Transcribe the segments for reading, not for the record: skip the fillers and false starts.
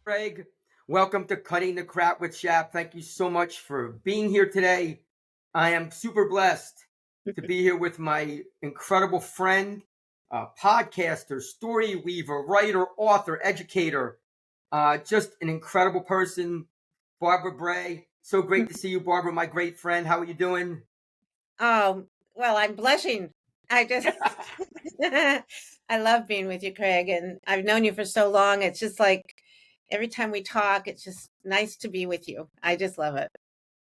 Craig. Welcome to Cutting the Crap with Shap. Thank you so much for being here today. I am super blessed to be here with my incredible friend, podcaster, story weaver, writer, author, educator, just an incredible person, Barbara Bray. So great to see you, Barbara, my great friend. How are you doing? Oh, well, I'm blushing. I just I love being with you, Craig, and I've known you for so long. It's just like every time we talk, it's just nice to be with you. I just love it.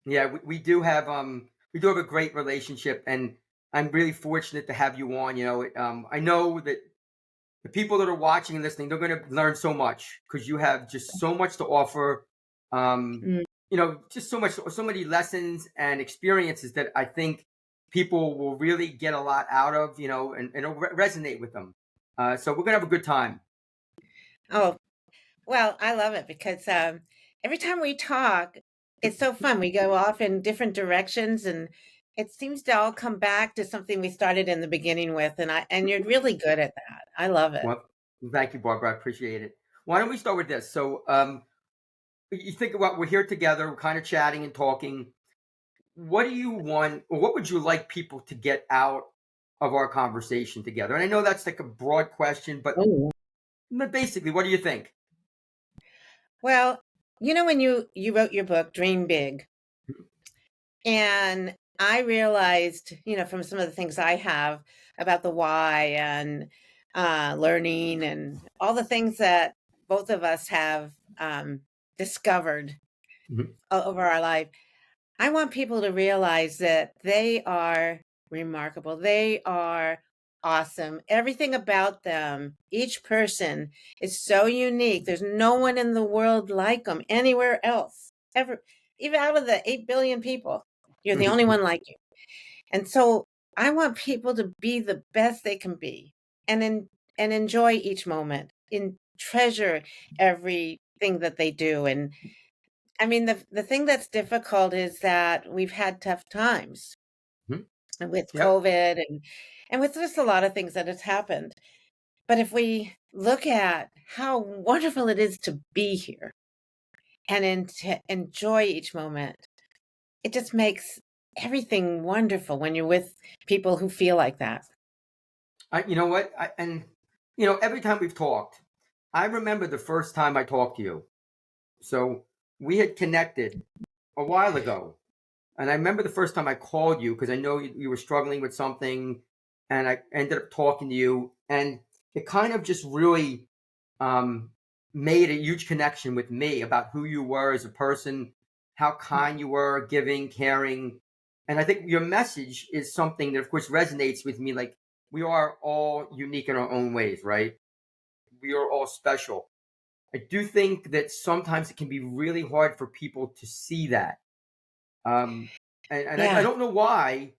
Yeah, we do have a great relationship, and I'm really fortunate to have you on. I know that the people that are watching and listening, they're going to learn so much because you have just so much to offer. Um, Mm. just so many lessons and experiences that I think people will really get a lot out of, and it'll resonate with them. So we're going to have a good time. Oh, well, I love it because every time we talk, it's so fun. We go off in different directions, and it seems to all come back to something we started in the beginning with. And you're really good at that. I love it. Well, thank you, Barbara. I appreciate it. Why don't we start with this? So, you think about we're here together, we're kind of chatting and talking. What do you want, or what would you like people to get out of our conversation together? And I know that's like a broad question, but basically, what do you think? Well, when you wrote your book, Dream Big, and I realized, from some of the things I have about the why and learning and all the things that both of us have discovered Mhm. over our life, I want people to realize that they are remarkable. They are awesome. Everything about them, each person is so unique. There's no one in the world like them anywhere else, ever. Even out of the 8 billion people, you're the only one like you. And so I want people to be the best they can be and enjoy each moment and treasure everything that they do. And I mean, the thing that's difficult is that we've had tough times Mhm. with Yep. COVID and with just a lot of things that has happened. But if we look at how wonderful it is to be here and to enjoy each moment, it just makes everything wonderful when you're with people who feel like that. You know what? Every time we've talked, I remember the first time I talked to you. So we had connected a while ago. And I remember the first time I called you because I know you were struggling with something, and I ended up talking to you, and it kind of just really um, made a huge connection with me about who you were as a person, how kind you were, giving, caring, and I think your message is something that, of course, resonates with me. Like we are all unique in our own ways, right? We are all special. I do think that sometimes it can be really hard for people to see that. Um, and I Yeah. don't know why.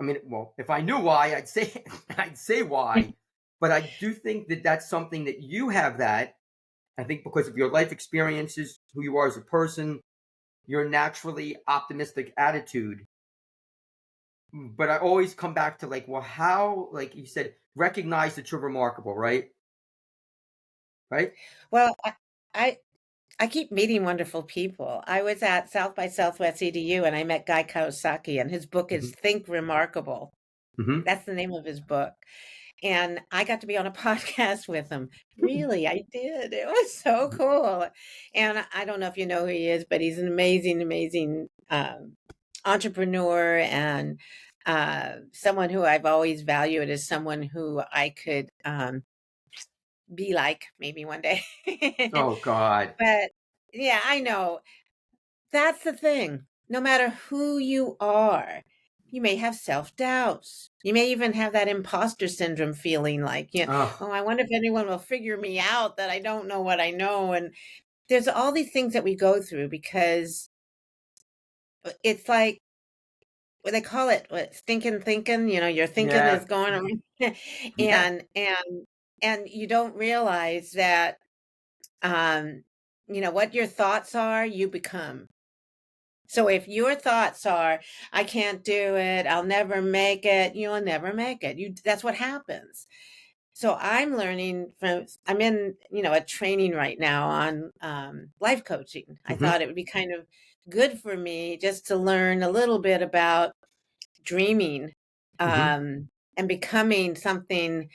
I mean, well, if I knew why, I'd say I'd say why. But I do think that that's something that you have that. I think because of your life experiences, who you are as a person, your naturally optimistic attitude. But I always come back to like, well, how, like you said, recognize that you're remarkable, right? Right? Well, I I keep meeting wonderful people. I was at South by Southwest EDU and I met Guy Kawasaki, and his book is Hmm. Think Remarkable. Hmm. That's the name of his book. And I got to be on a podcast with him. Really, I did. It was so cool. And I don't know if you know who he is, but he's an amazing, amazing entrepreneur and someone who I've always valued as someone who I could be like maybe one day. Oh God. But yeah, I know. That's the thing. No matter who you are, you may have self-doubts. You may even have that imposter syndrome feeling like, Oh, oh, I wonder if anyone will figure me out that I don't know what I know. And there's all these things that we go through because it's like what they call it, what stinking thinking, your thinking is yeah, going around yeah. and you don't realize that what your thoughts are, you become. So if your thoughts are, I can't do it, I'll never make it, you'll never make it. That's what happens. So I'm learning I'm in, a training right now on life coaching. I Hmm. thought it would be kind of good for me just to learn a little bit about dreaming, Hmm. and becoming something,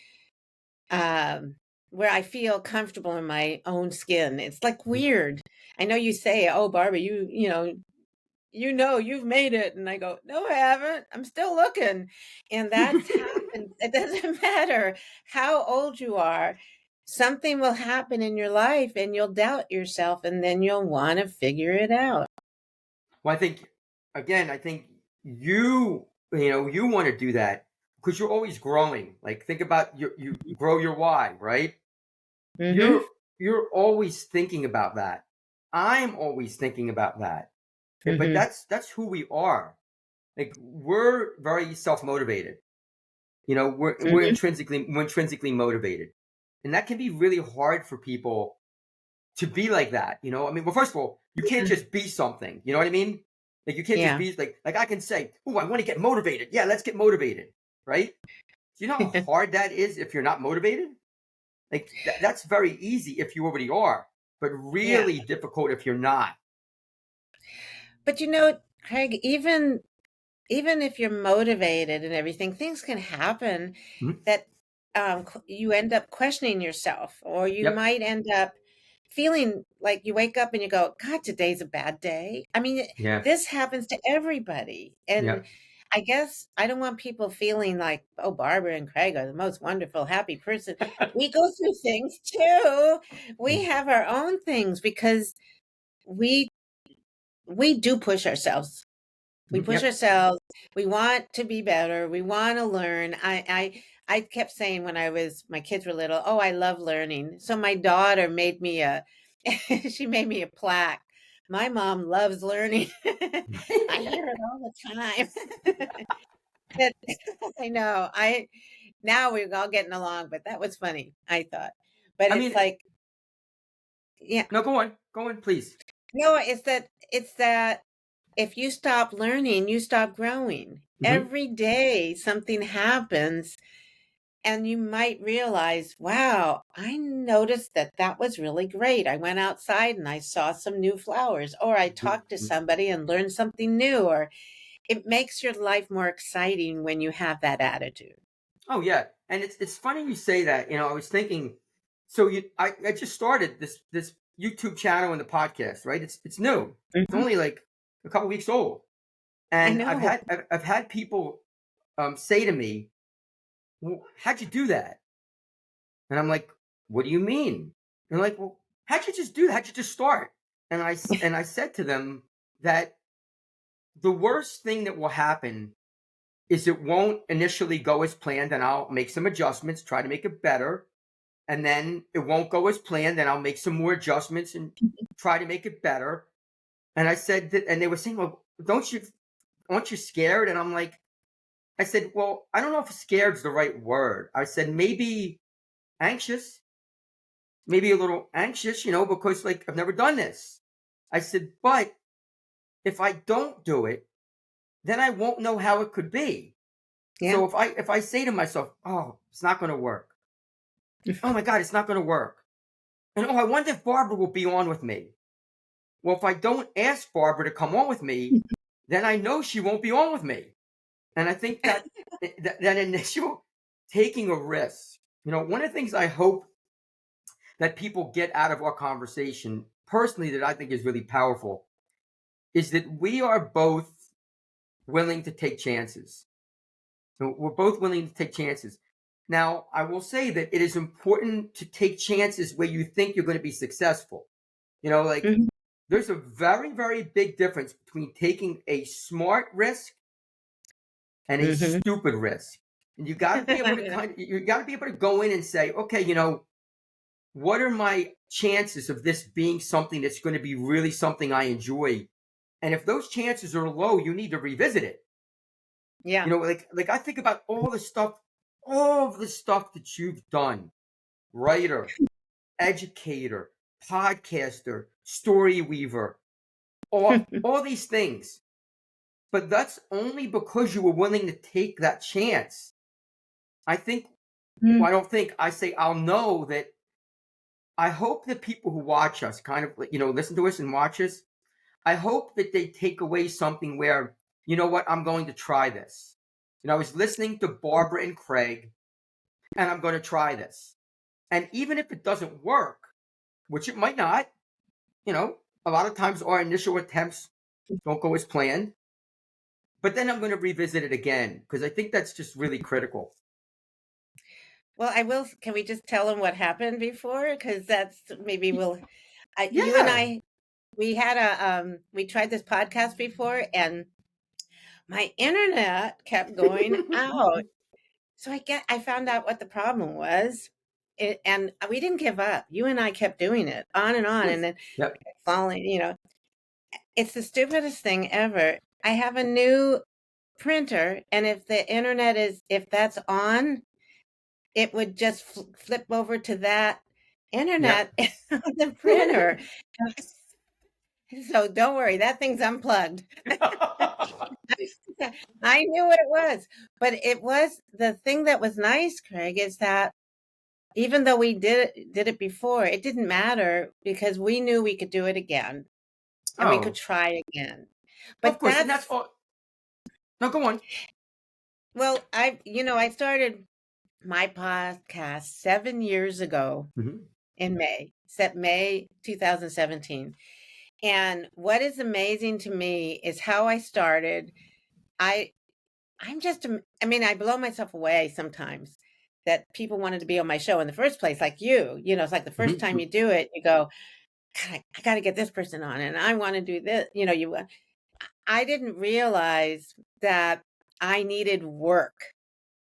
um, where I feel comfortable in my own skin. It's like weird. I know you say, "Oh, Barbara, you've made it." And I go, "No, I haven't. I'm still looking." And that's happened. It doesn't matter how old you are. Something will happen in your life and you'll doubt yourself and then you'll want to figure it out. Well, I think again, I think you want to do that because you're always growing. Like think about you grow your why, right? Mhm. You're always thinking about that. I'm always thinking about that. But Mhm. that's who we are. Like we're very self motivated. Mhm. We're intrinsically motivated, and that can be really hard for people to be like that. I mean, well, first of all, you can't Yeah. just be something. You know what I mean? Like you can't just Yeah. be like I can say, "Oh, I want to get motivated." Yeah, let's get motivated, right? Do you know how hard that is if you're not motivated? Like that's very easy if you already are, but Yeah. really difficult if you're not. But Craig, even if you're motivated and everything, things can happen Mhm. that you end up questioning yourself, or you Yep. might end up feeling like you wake up and you go, God, today's a bad day. I mean, Yeah. this happens to everybody. And Yep. I guess I don't want people feeling like, oh, Barbara and Craig are the most wonderful, happy person. We go through things too. We have our own things because we we do push ourselves. We Mhm. push Yep. ourselves. We want to be better. We want to learn. I kept saying when my kids were little, "Oh, I love learning." So my daughter made me a she made me a plaque. My mom loves learning. I hear it all the time. It I know. I Now we're all getting along, but that was funny, I thought. But I it's mean, like, yeah, no, go on, please. no, it's that if you stop learning, you stop growing. Hmm. Every day something happens and you might realize, wow, I noticed that that was really great. I went outside and I saw some new flowers, or I talked to somebody and learned something new, or it makes your life more exciting when you have that attitude. Oh yeah, and it's funny you say that. I was thinking, so I just started this YouTube channel and the podcast, right? It's new. It's Mhm. only like a couple weeks old, I and know. I've had people say to me, "Well, how'd you do that?" And I'm like, "What do you mean?" And they're like, "Well, how'd you just do that? How'd you just start?" And I said to them that the worst thing that will happen is it won't initially go as planned, and I'll make some adjustments, try to make it better, and then it won't go as planned, and I'll make some more adjustments and try to make it better. And I said that, and they were saying, "Well, aren't you scared?" And I'm like, I said, "Well, I don't know if scared's the right word." I said maybe anxious, maybe a little anxious, because like I've never done this. I said, but if I don't do it, then I won't know how it could be. Yeah. So if I say to myself, "Oh, it's not going to work," "Oh my God, it's not going to work," and "Oh, I wonder if Barbara will be on with me." Well, if I don't ask Barbara to come on with me, then I know she won't be on with me. And I think that initial taking a risk, one of the things I hope that people get out of our conversation, personally, that I think is really powerful, is that we are both willing to take chances. So we're both willing to take chances. Now, I will say that it is important to take chances where you think you're going to be successful. Like Mhm. there's a very, very big difference between taking a smart risk and a Mhm. stupid risk. And you got to be able to go in and say, okay, what are my chances of this being something that's going to be really something I enjoy? And if those chances are low, you need to revisit it. Yeah. Like I think about all of the stuff that you've done, writer, educator, podcaster, story weaver, all these things. But that's only because you were willing to take that chance. I think Well, I don't think I say I'll know that. I hope that people who watch us, kind of, listen to us and watch us, I hope that they take away something where, you know what, I'm going to try this. I was listening to Barbara and Craig, and I'm going to try this. And even if it doesn't work, which it might not, a lot of times our initial attempts don't go as planned. But then I'm going to revisit it again because I think that's just really critical. Well, I will. Can we just tell them what happened before? Because that's maybe we'll. You and Yeah. I, we had we tried this podcast before, and my internet kept going out. So I found out what the problem was, and we didn't give up. You and I kept doing it on, and then Yep. falling. It's the stupidest thing ever. I have a new printer, and if the internet if that's on, it would just flip over to that Yep. internet on the printer. So don't worry, that thing's unplugged. I knew what it was, but it was the thing that was nice, Craig, is that even though we did it before, it didn't matter because we knew we could do it again and we could Oh, try again. of But course. And that's all. No, go on. well, I started my podcast 7 years ago Mm-hmm. in May 2017. And what is amazing to me is how I started. I I'm just I mean, I blow myself away sometimes that people wanted to be on my show in the first place, like you. It's like the first time Mm-hmm. you do it, you go, God, I got to get this person on, and I want to do this. I didn't realize that I needed work.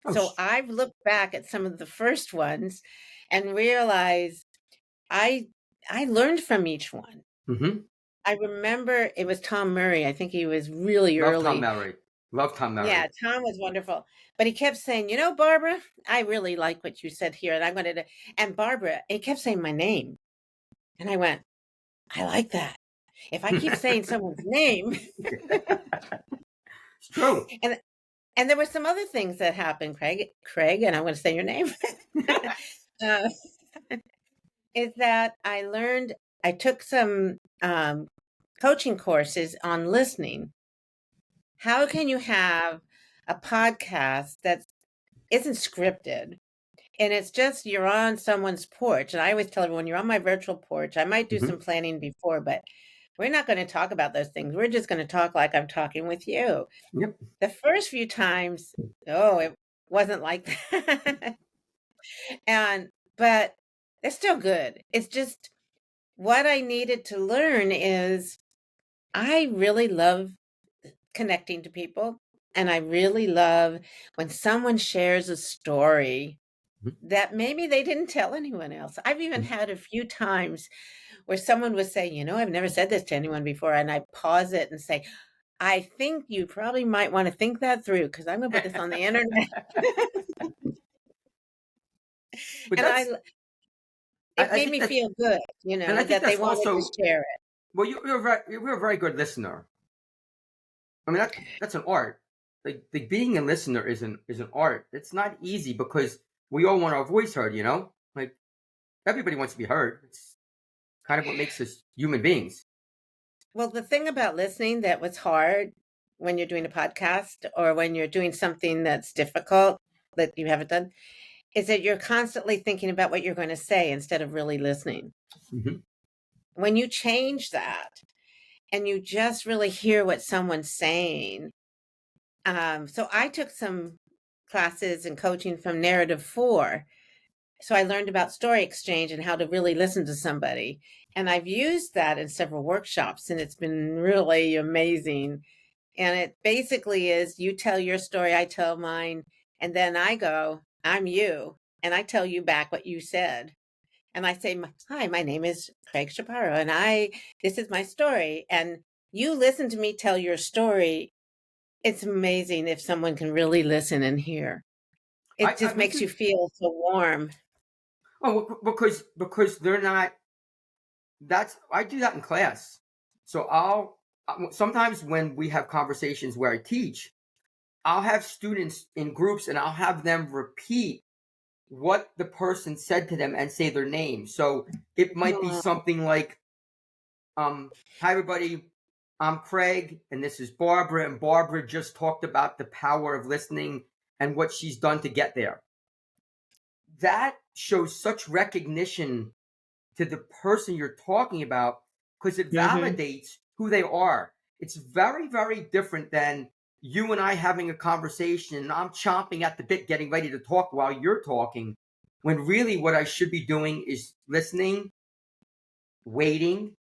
Oh, So I've looked back at some of the first ones and realized I I learned from each one. mm-hmm. I remember it was Tom Murray. I think he was really Love Tom early. Murray. Love Tom Yeah, Murray. Tom was wonderful. But he kept saying, Barbara, I really like what you said here. And I'm going to, and Barbara, he kept saying my name. And I went, I like that. If I keep saying someone's name, It's true. and and there were some other things that happened, Craig, and I'm going to say your name, uh, is that I took some coaching courses on listening. How can you have a podcast that isn't scripted? And it's just you're on someone's porch. And I always tell everyone, you're on my virtual porch. I might do Mm-hmm. some planning before, but we're not going to talk about those things. We're just going to talk like I'm talking with you. Yep. The first few times, oh, it wasn't like that. But it's still good. It's just what I needed to learn is I really love connecting to people. And I really love when someone shares a story that maybe they didn't tell anyone else. I've even had a few times where someone would say, I've never said this to anyone before. And I pause it and say, I think you probably might want to think that through because I'm going to put this on the internet. But And it I made think me that's, feel good, and I think that they that's wanted to also, share it. well, you're a very good listener. I mean, that's an art. Like being a listener is an art. It's not easy because we all want our voice heard. Like everybody wants to be heard. It's kind of what makes us human beings. Well, the thing about listening that was hard when you're doing a podcast or when you're doing something that's difficult that you haven't done is that you're constantly thinking about what you're going to say instead of really listening. Mm-hmm. When you change that and you just really hear what someone's saying. So I took some classes and coaching from Narrative 4. So I learned about story exchange and how to really listen to somebody. And I've used that in several workshops, and it's been really amazing. And it basically is you tell your story, I tell mine, and then I go, I'm you, and I tell you back what you said. And I say, hi, my name is Craig Shaparo, and this is my story. And you listen to me tell your story. It's amazing if someone can really listen and hear. It just Which makes is you feel so warm. because they're not. I do that in class. So I'll sometimes when we have conversations where I teach, I'll have students in groups and I'll have them repeat what the person said to them and say their name. So it might be Aw. something like, hi everybody, I'm Craig and this is Barbara, and Barbara just talked about the power of listening and what she's done to get there. That shows such recognition to the person you're talking about because it Mhm. validates who they are. It's very, very different than you and I having a conversation and I'm chomping at the bit getting ready to talk while you're talking, when really what I should be doing is listening, waiting,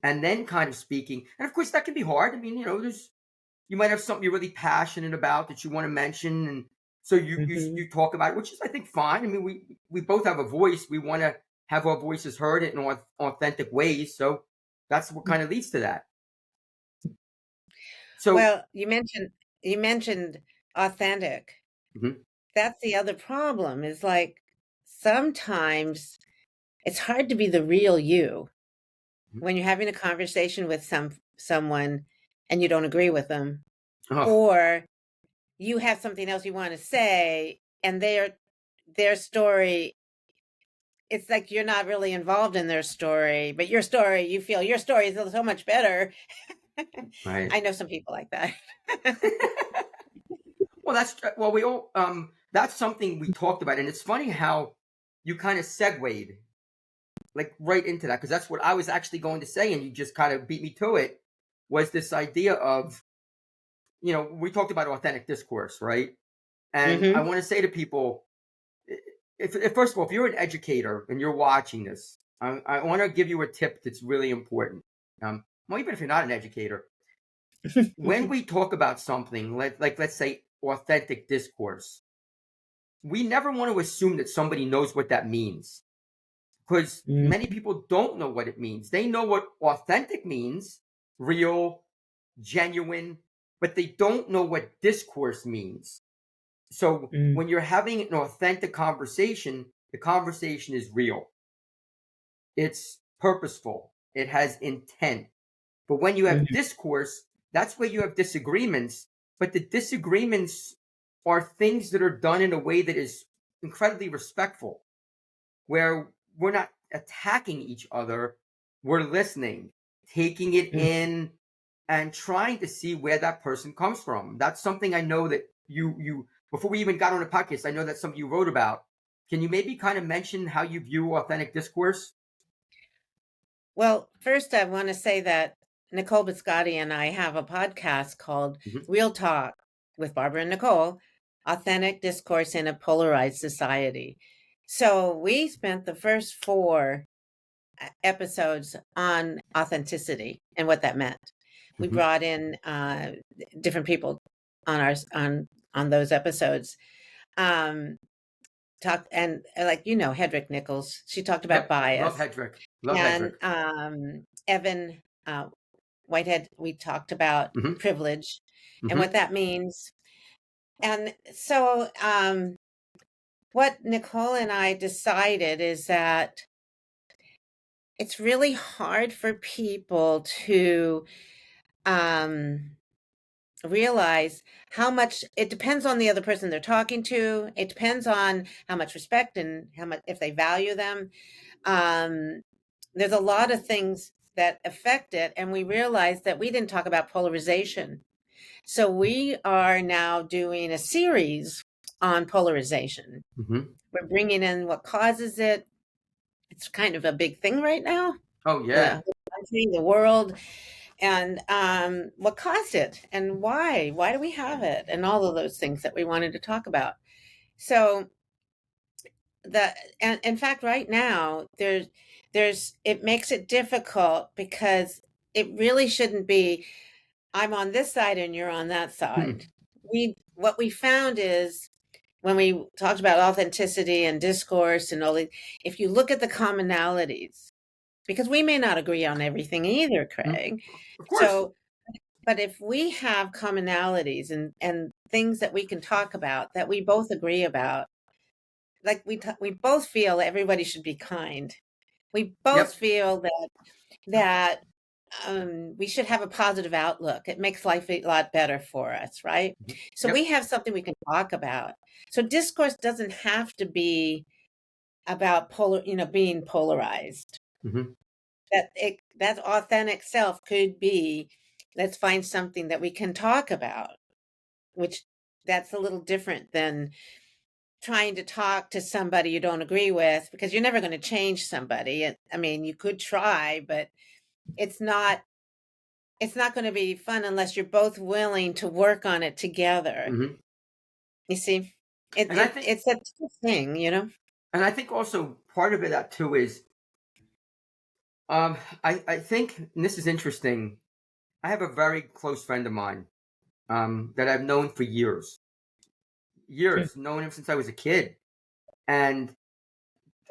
and then kind of speaking. And of course that can be hard. I mean, you might have something you're really passionate about that you want to mention, and so Mhm. you talk about it, which is, I think, fine. I mean, we both have a voice. We want to have our voices heard in authentic ways, so that's what kind of leads to that. So, Well, you mentioned authentic. mhm, That's the other problem is, like, sometimes it's hard to be the real you mhm. when you're having a conversation with someone and you don't agree with them, Oh, or you have something else you wanna say, and their story, it's like you're not really involved in their story, but your story, you feel your story is so much better. right. I know some people like that. Well, we all that's something we talked about, and it's funny how you kind of segued like right into that, because that's what I was actually going to say, and you just kind of beat me to it. Was this idea of, we talked about authentic discourse, right? And I Mhm. want to say to people, if first of all, if you're an educator and you're watching this, I want to give you a tip that's really important. Well, even if you're not an educator, when we talk about something like let's say authentic discourse, we never want to assume that somebody knows what that means, because many Mhm. people don't know what it means. They know what authentic means, real, genuine, but they don't know what discourse means. So Mm, when you're having an authentic conversation, the conversation is real. It's purposeful. It has intent. But when you have mhm, discourse, that's where you have disagreements. But the disagreements are things that are done in a way that is incredibly respectful, where we're not attacking each other. We're listening, taking it mm. in, and trying to see where that person comes from. That's something I know that you before we even got on the podcast, I know that's something you wrote about. Can you maybe kind of mention how you view authentic discourse? Well, first, I wanna say that Nicole Biscotti and I have a podcast called Mhm, Real Talk with Barbara and Nicole, Authentic Discourse in a Polarized Society. So, we spent the first 4 episodes on authenticity and what that meant. We mhm. brought in, different people on on those episodes. Um, talked and, like, Hedrick Nichols, she talked about Yep, love bias. Hedrick. Love And, Hedrick. Evan, Whitehead, we talked about Mhm, privilege and mhm, what that means. And so, what Nicole and I decided is that it's really hard for people to, um, realize how much it depends on the other person they're talking to. It depends on how much respect and how much if they value them. Um, there's a lot of things that affect it, and we realized that we didn't talk about polarization. So we are now doing a series on polarization. mhm. We're bringing in what causes it. It's kind of a big thing right now, Oh the yeah. whole country, the world, and what caused it and why. Why do we have it? And all of those things that we wanted to talk about. So and in fact right now there's it makes it difficult because it really shouldn't be I'm on this side and you're on that side. We what we found is when we talked about authenticity and discourse and all the if you look at the commonalities, because we may not agree on everything either, Mhm. Craig. Of course. So but if we have commonalities and things that we can talk about that we both agree about, like we both feel everybody should be kind. We both Yep. feel that we should have a positive outlook. It makes life a lot better for us, right? Mhm. So we Yep. have something we can talk about. So discourse doesn't have to be about being polarized. Hmm. That authentic self could be, let's find something that we can talk about, which that's a little different than trying to talk to somebody you don't agree with, because you're never going to change somebody. I mean, you could try, but it's not it's not going to be fun unless you're both willing to work on it together. Hmm. You see, it, And I it think, it's a tough thing, you know. and I think also part of it that too is, um, I think, and this is interesting. I have a very close friend of mine, that I've known for Mm. years, known him since I was a kid, and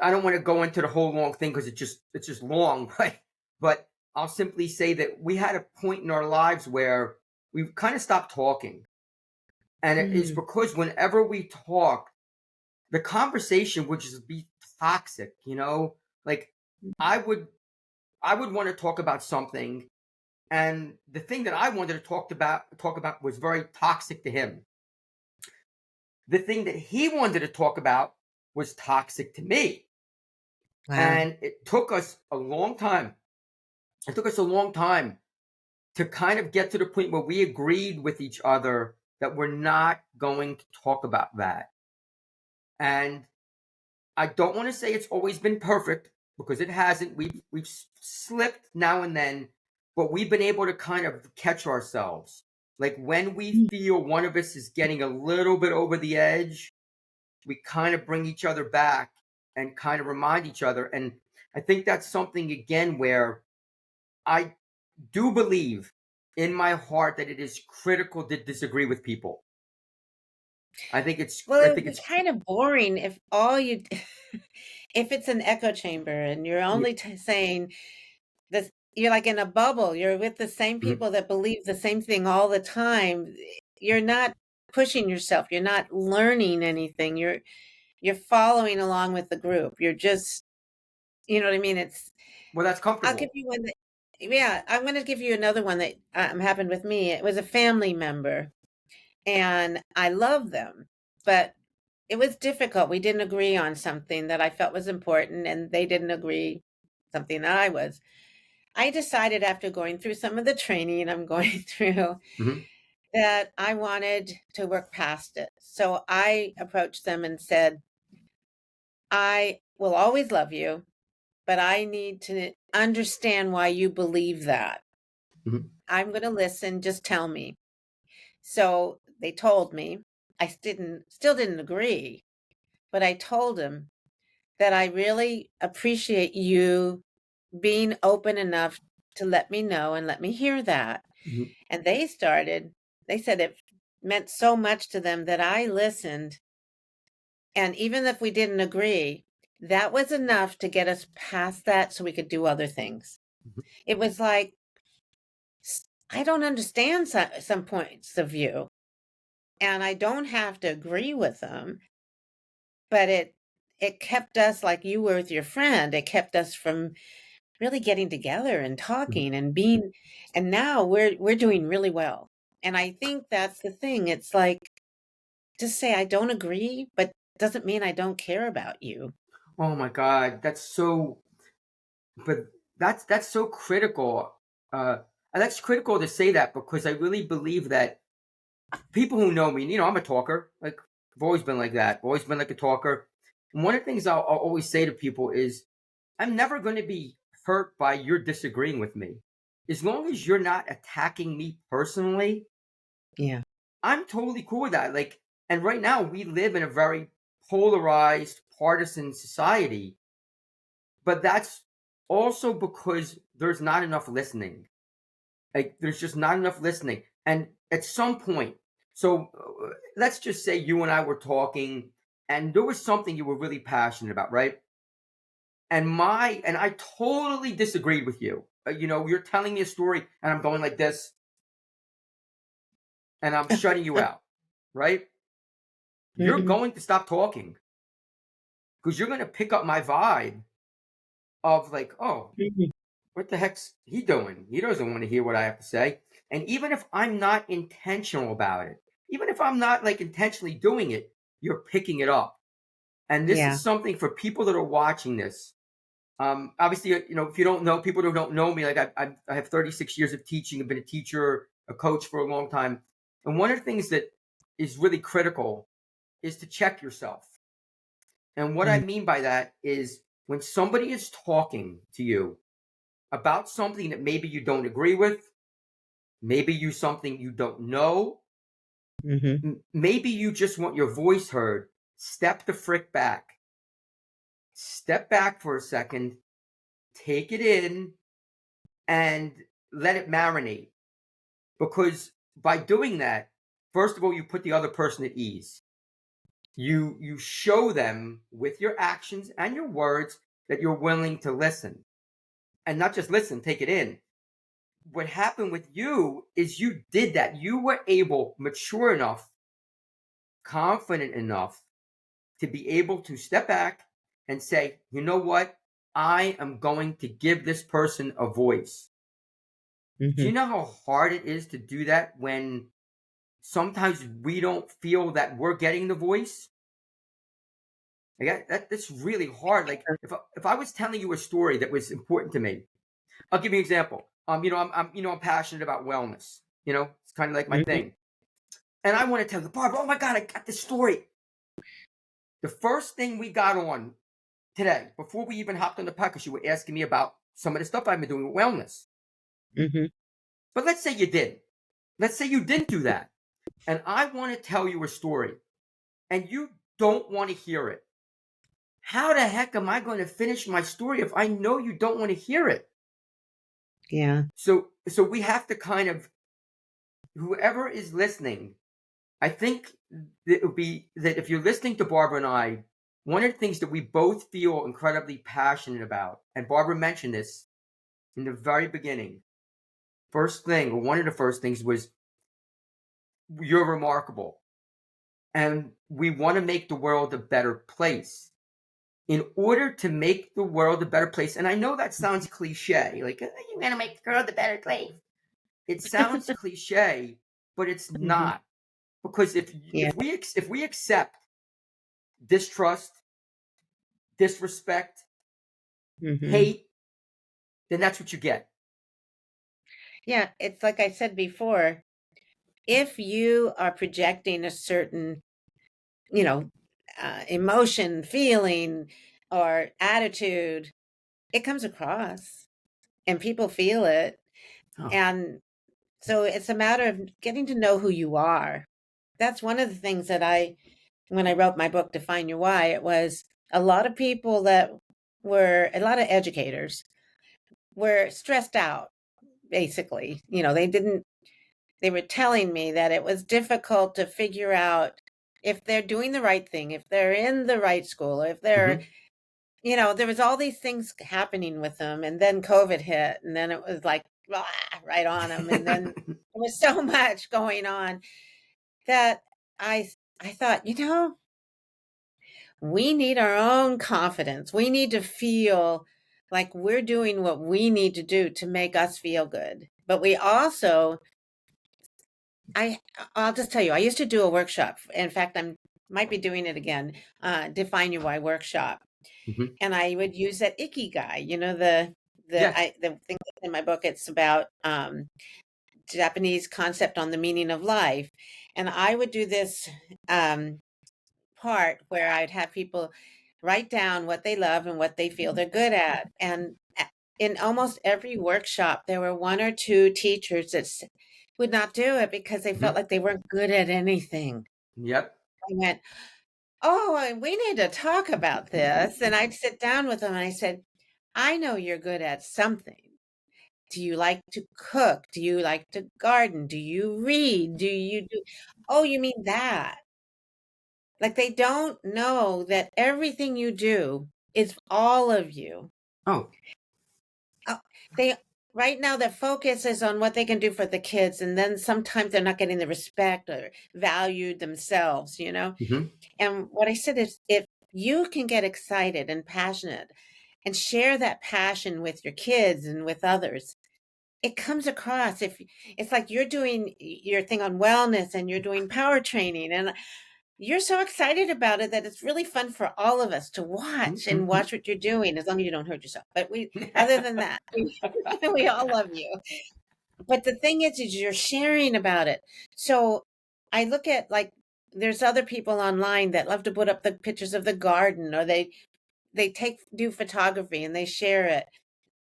I don't want to go into the whole long thing because it's just long, right? But I'll simply say that we had a point in our lives where we kind of stopped talking, and it's Mm. because whenever we talk, the conversation would just be toxic, you know. Like I would I would want to talk about something, and the thing that I wanted to talk about was very toxic to him. The thing that he wanted to talk about was toxic to me, Wow. and it took us a long time. It took us a long time to kind of get to the point where we agreed with each other that we're not going to talk about that. And I don't want to say it's always been perfect because it hasn't. We've slipped now and then, but we've been able to kind of catch ourselves. Like when we Mm. feel one of us is getting a little bit over the edge, we kind of bring each other back and kind of remind each other. And I think that's something again where I do believe in my heart that it is critical to disagree with people. Well, I it would think be it's kind of boring if all you if it's an echo chamber and you're yeah, only saying this, you're like in a bubble. You're with the same mhm. people that believe the same thing all the time. You're not pushing yourself. You're not learning anything. You're following along with the group. You're just, you know what I mean? Well, that's I'll give comfortable. you one that, yeah, I'm going to give you another one that happened with me. It was a family member, and I love them, but it was difficult. We didn't agree on something that I felt was important, and they didn't agree something that I was. I decided after going through some of the training I'm going through Hmm. that I wanted to work past it. So I approached them and said, I will always love you, but I need to understand why you believe that. Hmm. I'm going to listen, just tell me. So they told me. I still didn't agree, but I told them that I really appreciate you being open enough to let me know and let me hear that. Hmm. And they said it meant so much to them that I listened. And even if we didn't agree, that was enough to get us past that so we could do other things. It was like, I don't understand some points of view, and I don't have to agree with them, but it kept us, like you were with your friend, it kept us from really getting together and Hmm. talking and being, and now we're doing really well. And I think that's the thing. It's like, just say I don't agree, but doesn't mean I don't care about you. Oh my God, but that's so critical. Uh, and that's critical to say that because I really believe that people who know me, I'm a talker. Like I've always been like that. I've always been like a talker. And one of the things I'll always say to people is, I'm never going to be hurt by your disagreeing with me, as long as you're not attacking me personally. Yeah. I'm totally cool with that. Like, and right now we live in a very polarized, partisan society, but that's also because there's not enough listening. Like, there's just not enough listening. And at some point, so let's just say you and I were talking, and there was something you were really passionate about, right? And I totally disagreed with you. You're telling me a story, and I'm going like this, and I'm shutting you out, right? You're Mhm. going to stop talking because you're going to pick up my vibe of like, oh, Mhm. what the heck's he doing? He doesn't want to hear what I have to say. And even if I'm not intentional about it, even if I'm not like intentionally doing it, you're picking it up. And this Yeah. is something for people that are watching this. Obviously, if you don't know people who don't know me, like I have 36 years of teaching. I've been a teacher, a coach for a long time. And one of the things that is really critical is to check yourself. And what I Mm, mean by that is when somebody is talking to you about something that maybe you don't agree with, maybe you something you don't know, mhm, maybe you just want your voice heard, step the frick back. Step back for a second, take it in, and let it marinate. Because by doing that, first of all, you put the other person at ease. You show them with your actions and your words that you're willing to listen. And not just listen, take it in. What happened with you is you did that. You were able, mature enough, confident enough to be able to step back and say, you know what? I am going to give this person a voice. Do mhm. you know how hard it is to do that when sometimes we don't feel that we're getting the voice? Like that's really hard. Like if I was telling you a story that was important to me, I'll give you an example. I'm passionate about wellness. It's kind of like my Mhm, thing. And I want to tell the Barbara, oh my God, I got this story. The first thing we got on today, before we even hopped on the podcast, you were asking me about some of the stuff I've been doing with wellness. mhm. But let's say you did. Let's say you didn't do that. And I want to tell you a story and you don't want to hear it. How the heck am I going to finish my story if I know you don't want to hear it? Yeah. So we have to kind of, whoever is listening, I think it would be that if you're listening to Barbara and I, one of the things that we both feel incredibly passionate about, and Barbara mentioned this in the very beginning, first thing, or one of the first things was, you're remarkable. And we want to make the world a better place. In order to make the world a better place, and I know that sounds cliche, like you're gonna make the world a better place. It sounds cliche, but it's Mhm. not, because if Yeah. if we if we accept distrust, disrespect, Mhm. hate, then that's what you get. Yeah, it's like I said before, if you are projecting a certain, you know, emotion, feeling, or attitude, it comes across and people feel it. Oh, And so it's a matter of getting to know who you are. That's one of the things that when I wrote my book, Define Your Why, it was a lot of people that were, a lot of educators were stressed out, basically. They were telling me that it was difficult to figure out if they're doing the right thing, if they're in the right school, if they're, hmm there was all these things happening with them. And then COVID hit, and then it was like, blah, right on them. And then there was so much going on that I thought, we need our own confidence. We need to feel like we're doing what we need to do to make us feel good. But we also, I I'll just tell you, I used to do a workshop. In fact, I'm might be doing it again. Define Your Why workshop, hmm and I would use that ikigai. Yes. The thing in my book. It's about Japanese concept on the meaning of life, and I would do this um, part where I'd have people write down what they love and what they feel they're good at. And in almost every workshop, there were one or two teachers that would not do it because they felt hmm like they weren't good at anything. Yep. I went, oh, we need to talk about this. And I'd sit down with them and I said, I know you're good at something. Do you like to cook? Do you like to garden? Do you read? Do you do? Oh, you mean that? Like, they don't know that everything you do is all of you. Oh. Oh, they right now their focus is on what they can do for the kids, and then sometimes they're not getting the respect or valued themselves. hmm And what I said is, if you can get excited and passionate and share that passion with your kids and with others, it comes across. If it's like you're doing your thing on wellness and you're doing power training and you're so excited about it that it's really fun for all of us to watch and Mm-hmm. watch what you're doing, as long as you don't hurt yourself. But other than that, we all love you. But the thing is you're sharing about it. So I look at, like, there's other people online that love to put up the pictures of the garden, or they do photography and they share it.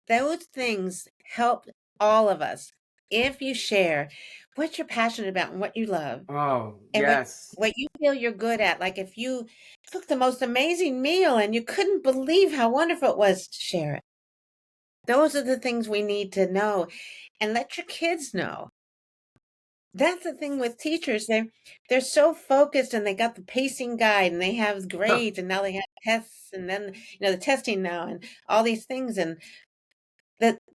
Those things help all of us. If you share what you're passionate about and what you love Oh, and yes. what you feel you're good at, like if you cooked the most amazing meal and you couldn't believe how wonderful it was, to share it. Those are the things we need to know, and let your kids know. That's the thing with teachers. They're so focused, and they got the pacing guide and they have Huh. grades, and now they have tests, and then the testing now and all these things. And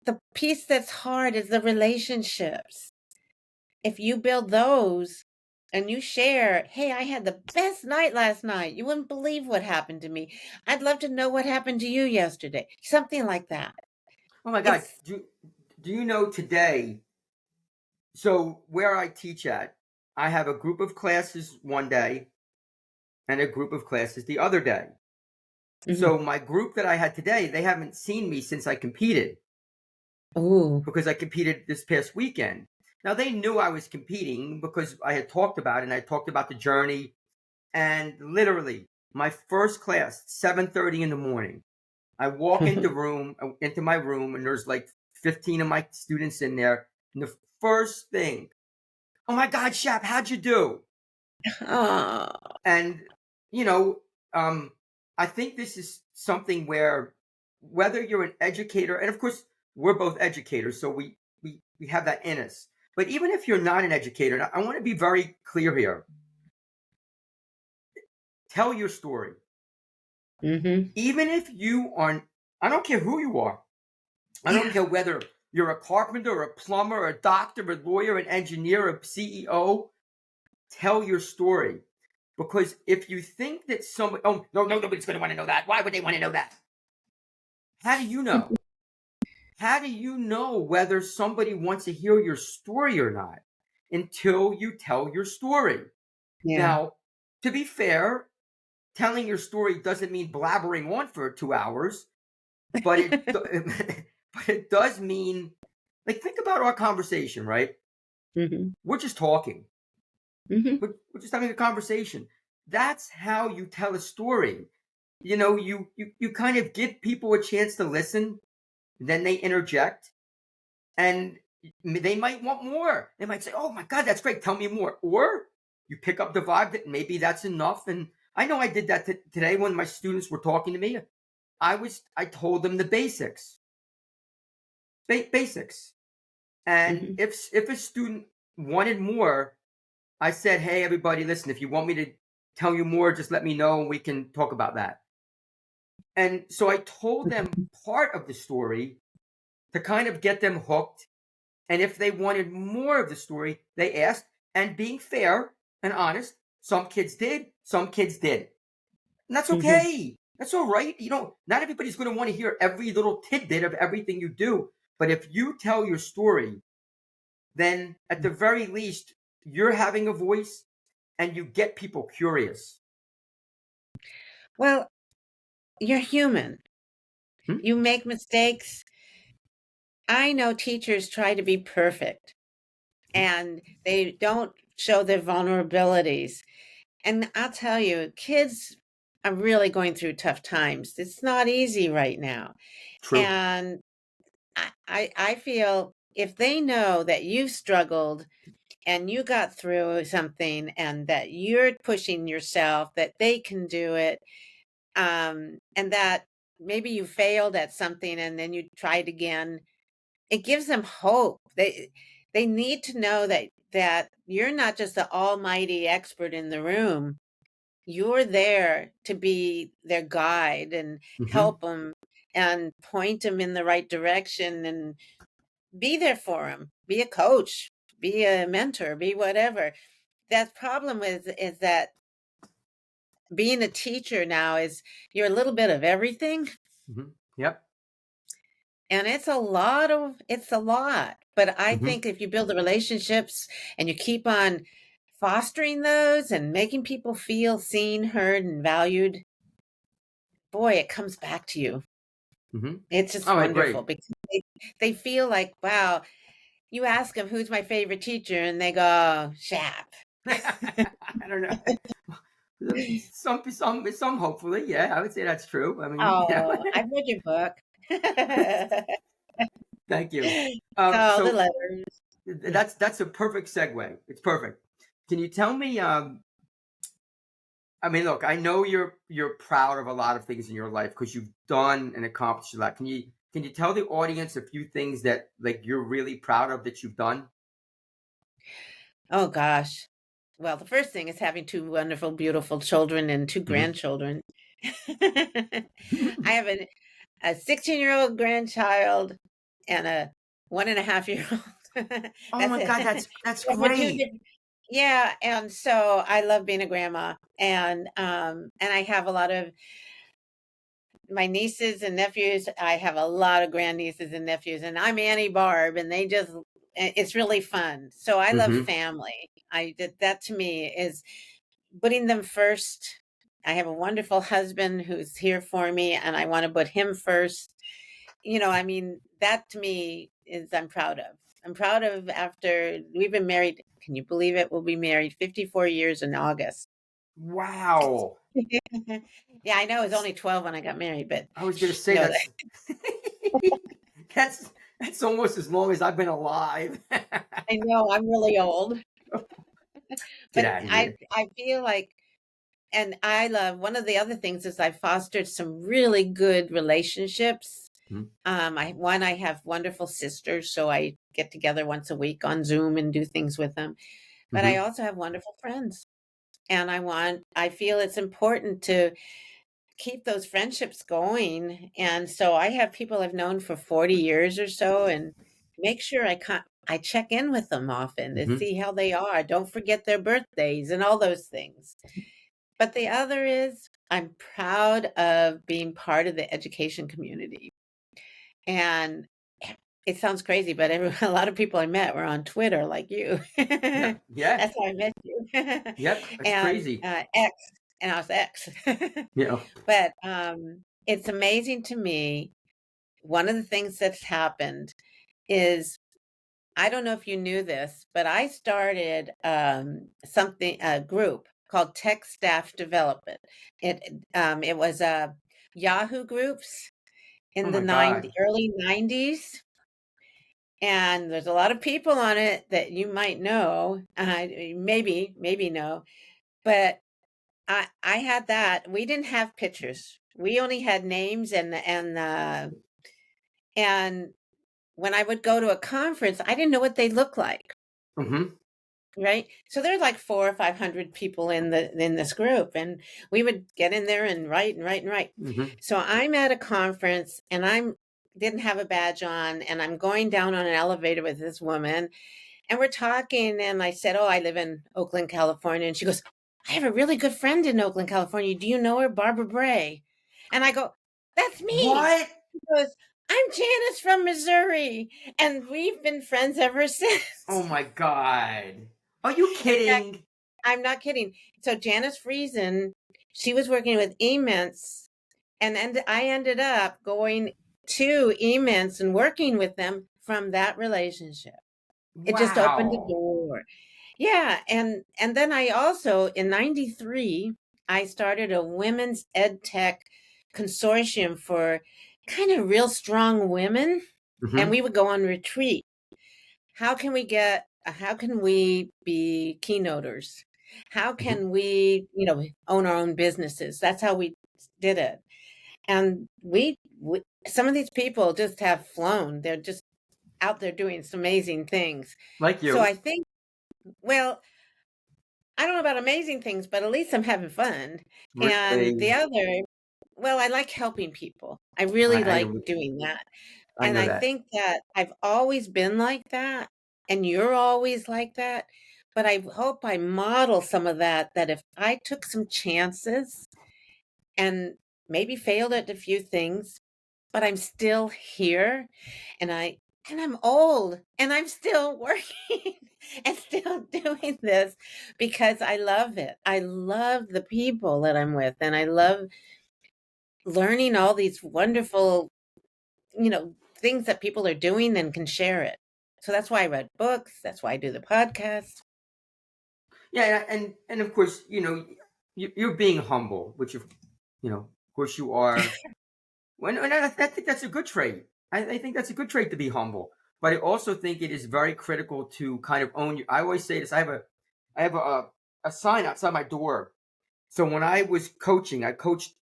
the piece that's hard is the relationships. If you build those and you share, hey, I had the best night last night. You wouldn't believe what happened to me. I'd love to know what happened to you yesterday. Something like that. Oh my God. It's Do you know today? So where I teach at, I have a group of classes one day and a group of classes the other day. mhm. So my group that I had today, they haven't seen me since I competed, Ooh. because I competed this past weekend. Now they knew I was competing because I had talked about it, and I talked about the journey. And literally, my first class, 7:30 in the morning, I walk into my room, and there's like 15 of my students in there. And the first thing, oh my God, Shap, how'd you do? Oh. And you know, um, I think this is something where, whether you're an educator, and of course we're both educators, so we have that in us. But even if you're not an educator, and I want to be very clear here. Tell your story. Mhm. Even if you aren't, I don't care who you are. I don't Yeah. care whether you're a carpenter, a plumber, a doctor, a lawyer, an engineer, a CEO. Tell your story. Because if you think that somebody, oh, no, no, nobody's going to want to know that. Why would they want to know that? How do you know? How do you know whether somebody wants to hear your story or not until you tell your story? Yeah. Now, to be fair, telling your story doesn't mean blabbering on for 2 hours, but but it does mean, like, think about our conversation, right? Mhm. We're just talking. Mhm. We're just having a conversation. That's how you tell a story. You kind of give people a chance to listen, then they interject, and they might want more. They might say, "Oh my God, that's great. Tell me more." Or you pick up the vibe that maybe that's enough. And I know I did that today when my students were talking to me. I told them the basics, basics. And Mhm. if a student wanted more, I said, "Hey, everybody, listen. If you want me to tell you more, just let me know, and we can talk about that." And so I told them part of the story to kind of get them hooked. And if they wanted more of the story, they asked. And being fair and honest, some kids did, some kids didn't. And that's Mhm. okay. That's all right. Not everybody's going to want to hear every little tidbit of everything you do. But if you tell your story, then at the very least, you're having a voice and you get people curious. Well, you're human. Hmm? You make mistakes. I know teachers try to be perfect, Hmm? and they don't show their vulnerabilities. And I'll tell you, kids are really going through tough times. It's not easy right now. True. And I feel if they know that you've struggled and you got through something and that you're pushing yourself, that they can do it, and that maybe you failed at something and then you tried again, it gives them hope. They need to know that you're not just the almighty expert in the room. You're there to be their guide and Hmm. help them and point them in the right direction and be there for them. Be a coach, be a mentor, be whatever. That problem is that being a teacher now is you're a little bit of everything. Hmm. Yep. And it's a lot. But I Hmm. think if you build the relationships and you keep on fostering those and making people feel seen, heard, and valued, boy, it comes back to you. Hmm. It's just Oh, I wonderful agree. because they feel like, wow, you ask them who's my favorite teacher, and they go, Shap. I don't know. Some hopefully, yeah, I would say that's true. I mean, Oh, I've read your book. thank you. Oh, the So letters. that's a perfect segue. It's perfect. Can you tell me? I mean, look, I know you're proud of a lot of things in your life because you've done and accomplished a lot. Can you tell the audience a few things that like you're really proud of that you've done? Oh gosh. Well, the first thing is having 2 wonderful, beautiful children and 2 Hmm. grandchildren. I have a 16-year-old grandchild and a 1.5-year-old. Oh That's my God, it. that's Yeah, we're 2 great. different. Yeah, and so I love being a grandma, and I have a lot of my nieces and nephews. I have a lot of grandnieces and nephews, and I'm Annie Barb, and it's really fun. So I love Hmm. family. I did that to me is putting them first. I have a wonderful husband who's here for me, and I want to put him first. I mean, that to me is I'm proud of. I'm proud of after we've been married. Can you believe it? We'll be married 54 years in August. Wow. Yeah, I know. I was only 12 when I got married, but I was gonna say no, that's that's almost as long as I've been alive. I know I'm really old, Get but out of I here. I feel like, and I love one of the other things is I've fostered some really good relationships. I have wonderful sisters, so I get together once a week on Zoom and do things with them. But I Mm-hmm. also have wonderful friends, and I feel it's important to keep those friendships going. And so I have people I've known for 40 years or so, and make sure I check in with them often to Mm-hmm. see how they are. Don't forget their birthdays and all those things. But the other is I'm proud of being part of the education community. And it sounds crazy, but a lot of people I met were on Twitter like you. Yeah. Yeah. That's how I met you. Yep. That's And crazy. X, and I was X. Yeah. But it's amazing to me. One of the things that's happened is I don't know if you knew this, but I started a group called Tech Staff Development. It was Yahoo groups Oh in the my God. early 90s. And there's a lot of people on it that you might know, maybe know, but I had that. We didn't have pictures. We only had names and when I would go to a conference, I didn't know what they looked like, Mm-hmm. right? So there's like 4 or 500 people in this group, and we would get in there and write and write and write. Mm-hmm. So I'm at a conference and I'm didn't have a badge on, and I'm going down on an elevator with this woman, and we're talking, and I said, "Oh, I live in Oakland, California." And she goes, "I have a really good friend in Oakland, California. Do you know her, Barbara Bray?" And I go, "That's me." What? She goes, "I'm Janice from Missouri." And we've been friends ever Oh since. my God. Are you In fact, kidding? I'm not kidding. So Janice Friesen, she was working with Emints, and I ended up going to Emints and working with them from that relationship. It just opened the Wow. door. Yeah, and then I also in '93 I started a women's ed tech consortium for kind of real strong women, and Mm-hmm. we would go on retreat. How can we be keynoters? How Mm-hmm. can we, own our own businesses? That's how we did it. And we some of these people just have flown. They're just out there doing some amazing things. Like So you. I think, well, I don't know about amazing things, but at least I'm having fun. And Really. the other, well, I like helping people. I really I like know. doing that. I And know I that. think that I've always been like that, and you're always like that. But I hope I model some of that, that if I took some chances and maybe failed at a few things, but I'm still here, and I'm old, and I'm still working and still doing this because I love it. I love the people that I'm with, and I love learning all these wonderful, things that people are doing and can share it. So that's why I read books. That's why I do the podcast. Yeah, and of course, you're being humble, which of course you are. And I think that's a good trait. I think that's a good trait to be humble. But I also think it is very critical to kind of own your. I always say this. I have a sign outside my door. So when I was coaching, I coached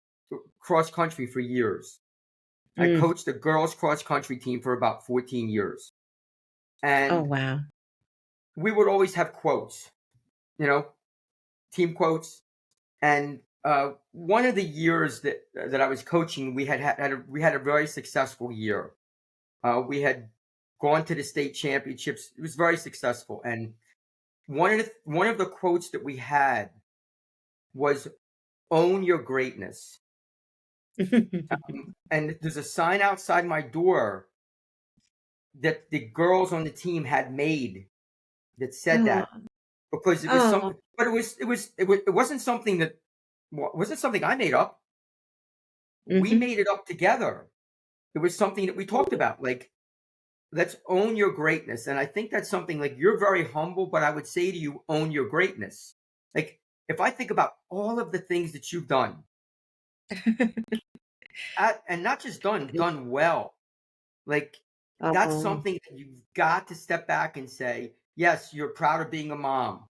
cross country for years. I Mm. coached the girls cross country team for about 14 years, Oh, and wow. we would always have quotes, you know, team quotes. And one of the years that I was coaching, we had a very successful year. We had gone to the state championships. It was very successful, and one of the quotes that we had was "Own your greatness." And there's a sign outside my door that the girls on the team had made that said Oh, that, because it was oh, something, but it wasn't something that wasn't something I made up. We mhm. made it up together. It was something that we talked about, like, let's own your greatness. And I think that's something, like, you're very humble, but I would say to you, own your greatness. Like, if I think about all of the things that you've done, and not just done well, like, that's Oh, something that you've got to step back and say, yes, you're proud of being a mom,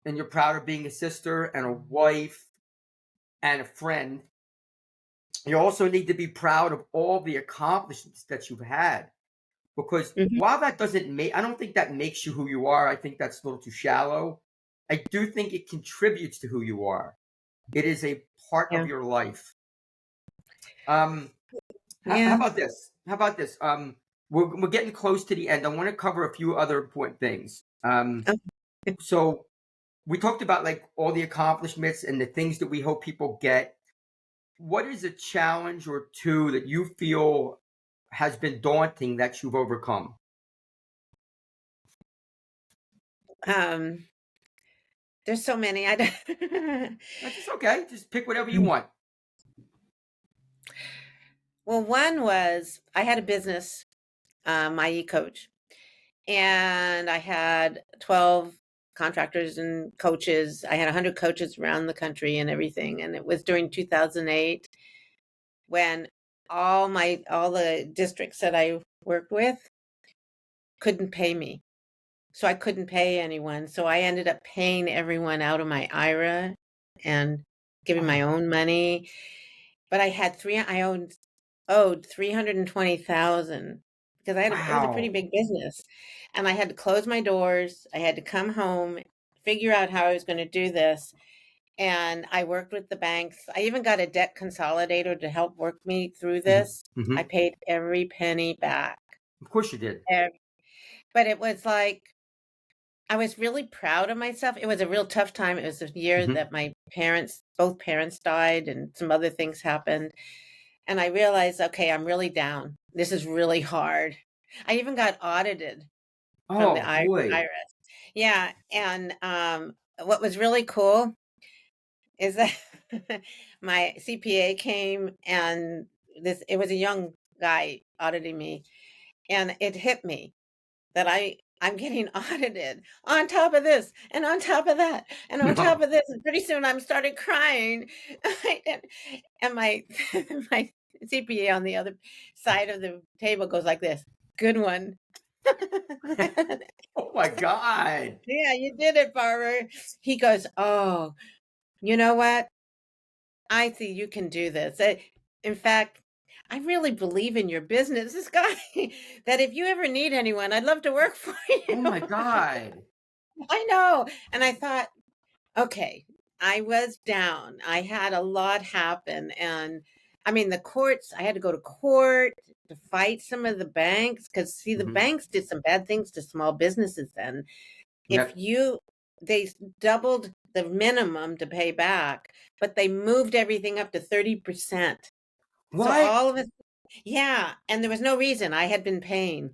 and you're proud of being a sister and a wife and a friend. You also need to be proud of all the accomplishments that you've had, because mhm, while that doesn't make, I don't think that makes you who you are. I think that's a little too shallow. I do think it contributes to who you are. It is a part of yeah, your life. Um, how yeah. about this? How about this? We're getting close to the end. I want to cover a few other important things. Oh, So we talked about, like, all the accomplishments and the things that we hope people get. What is a challenge or two that you feel has been daunting that you've overcome? um, there's so many. I don't. That's just okay. Just pick whatever you want. Well, one was I had a business, my e-coach, and I had 12 contractors and coaches. I had 100 coaches around the country and everything. And it was during 2008 when all the districts that I worked with couldn't pay me. So I couldn't pay anyone. So I ended up paying everyone out of my IRA and giving my Oh, own money. But owed 320,000 because it was a pretty wow. big business. And I had to close my doors. I had to come home, figure out how I was going to do this. And I worked with the banks. I even got a debt consolidator to help work me through Hmm. this. Hmm. I paid every penny back. Of course you did. Ev- But it was like I was really proud of myself. It was a real tough time. It was a year Hmm. that both parents died and some other things happened. And I realized, okay, I'm really down. This is really hard. I even got audited from the Oh boy. IRS. Yeah, and what was really cool is that my CPA came and it was a young guy auditing me, and it hit me that I'm getting audited on top of this and on top of that and on top No. of this, and pretty soon I'm started crying, and, and my my CPA on the other side of the table goes like this, "Good one." Oh my God. Yeah, you did it, Barbara. He goes, "Oh, you know what? I see you can do this. In fact, I really believe in your business, this guy, that if you ever need anyone, I'd love to work for you." Oh my God. I know. And I thought, okay, I was down. I had a lot happen. And I mean, I had to go to court to fight some of the banks because, see, the Hmm. banks did some bad things to small businesses then. If Yep. you, they doubled the minimum to pay back, but they moved everything up to 30%. So What? Yeah, and there was no reason. I had been paying